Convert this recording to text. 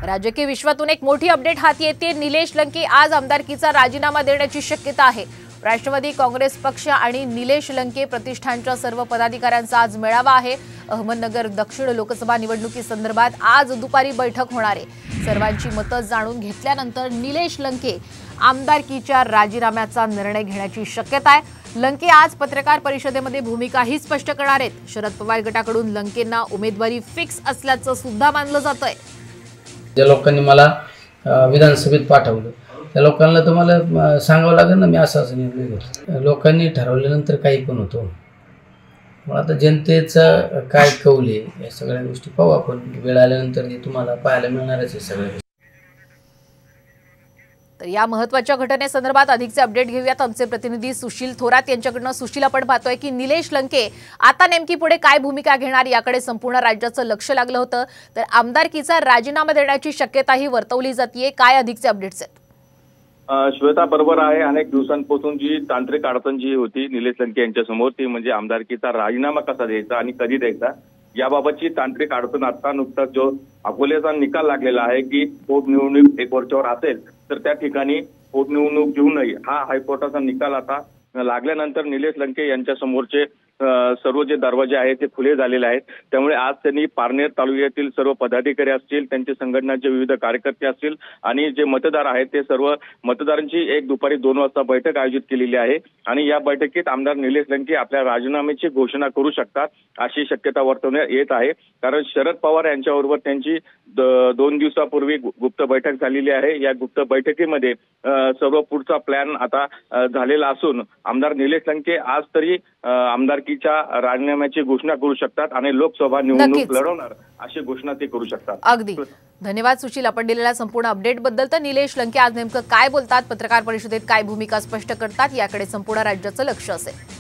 राजकीय विश्वातून एक मोठी अपडेट हाती येते। निलेश लंके आज आमदारकीचा राजीनामा देण्याची शक्यता आहे। राष्ट्रवादी काँग्रेस पक्ष आणि निलेश लंके प्रतिष्ठानच्या सर्व पदाधिकाऱ्यांचा आज मेळावा आहे। अहमदनगर दक्षिण लोकसभा निवडणुकीसंदर्भात आज दुपारी बैठक होणार आहे। सर्वांची मतं जाणून घेतल्यानंतर निलेश लंके आमदारकीच्या राजीनाम्याचा निर्णय घेण्याची शक्यता आहे। लंके आज पत्रकार परिषदेमध्ये भूमिकाही स्पष्ट करणार आहेत। शरद पवार गटाकडून लंकेंना उमेदवारी फिक्स असल्याचं सुद्धा मानलं जातंय। ज्या लोकांनी मला विधानसभेत पाठवलं त्या लोकांना तर मला सांगावं लागेल ना, मी असा निर्णय घेतला। लोकांनी ठरवल्यानंतर काही पण होतो। मग आता जनतेचा काय कौल आहे या सगळ्या गोष्टी पाहू आपण। वेळ आल्यानंतर ते तुम्हाला पाहायला मिळणारच आहे सगळं। तर या महत्त्वाच्या घटनेसंदर्भात अधिकचे अपडेट घेऊयात आमचे प्रतिनिधी सुशील थोरात यांच्याकडून। सुशील, आपण पाहतोय की निलेश लंके आता नेमकी पुढे काय भूमिका घेणार याकडे संपूर्ण राज्याचं लक्ष लागलं होतं। तर आमदारकीचा राजीनामा देण्याची शक्यताही वर्तवली जाते। काय अधिकचे अपडेट्स आहेत? श्वेता, बरोबर आहे। अनेक दिवसांपासून जी तांत्रिक अडचण जी होती निलेश लंके यांच्या समोर, ती म्हणजे आमदारकीचा राजीनामा कसा द्यायचा आणि कधी द्यायचा याबाबतची तांत्रिक अडचण आता नुकताच जो अकोल्याचा निकाल लागलेला आहे की पोटनिवडणूक एक वर्षावर असेल तर त्या ठिकाणी पोटनिवडणूक घेऊ नये हा हायकोर्टाचा निकाल आता लागल्यानंतर निलेश लंके यांच्या समोरचे सर्व जे दरवाजे आहेत ते खुले झालेले आहेत। त्यामुळे आज त्यांनी पारनेर तालुक्यातील सर्व पदाधिकारी असतील, त्यांचे संघटनांचे विविध कार्यकर्ते असतील आणि जे मतदार आहेत ते सर्व मतदारांची एक दुपारी 2 वाजता बैठक आयोजित केलेली आहे आणि या बैठकीत आमदार निलेश लंके आपल्या राजीनाम्याची घोषणा करू शकतात अशी शक्यता वर्तवण्यात येत आहे। कारण शरद पवार यांच्याबरोबर त्यांची 2 दिवसापूर्वी गुप्त बैठक झालेली आहे। या गुप्त बैठकीमध्ये सर्व पुढचा प्लॅन आता झालेला असून आमदार निलेश लंके आज तरी आमदारकीच्या राजीनाम्याची घोषणा करू शकतात आणि लोकसभा निवडणूक लढवणार अशी घोषणा ते करू शकतात। अगदी धन्यवाद सुशील, आपण दिलेल्या संपूर्ण अपडेट बद्दल। तर निलेश लंके आज नेमकं काय बोलतात, पत्रकार परिषदेत काय भूमिका स्पष्ट करतात याकडे संपूर्ण राज्याचं लक्ष असेल।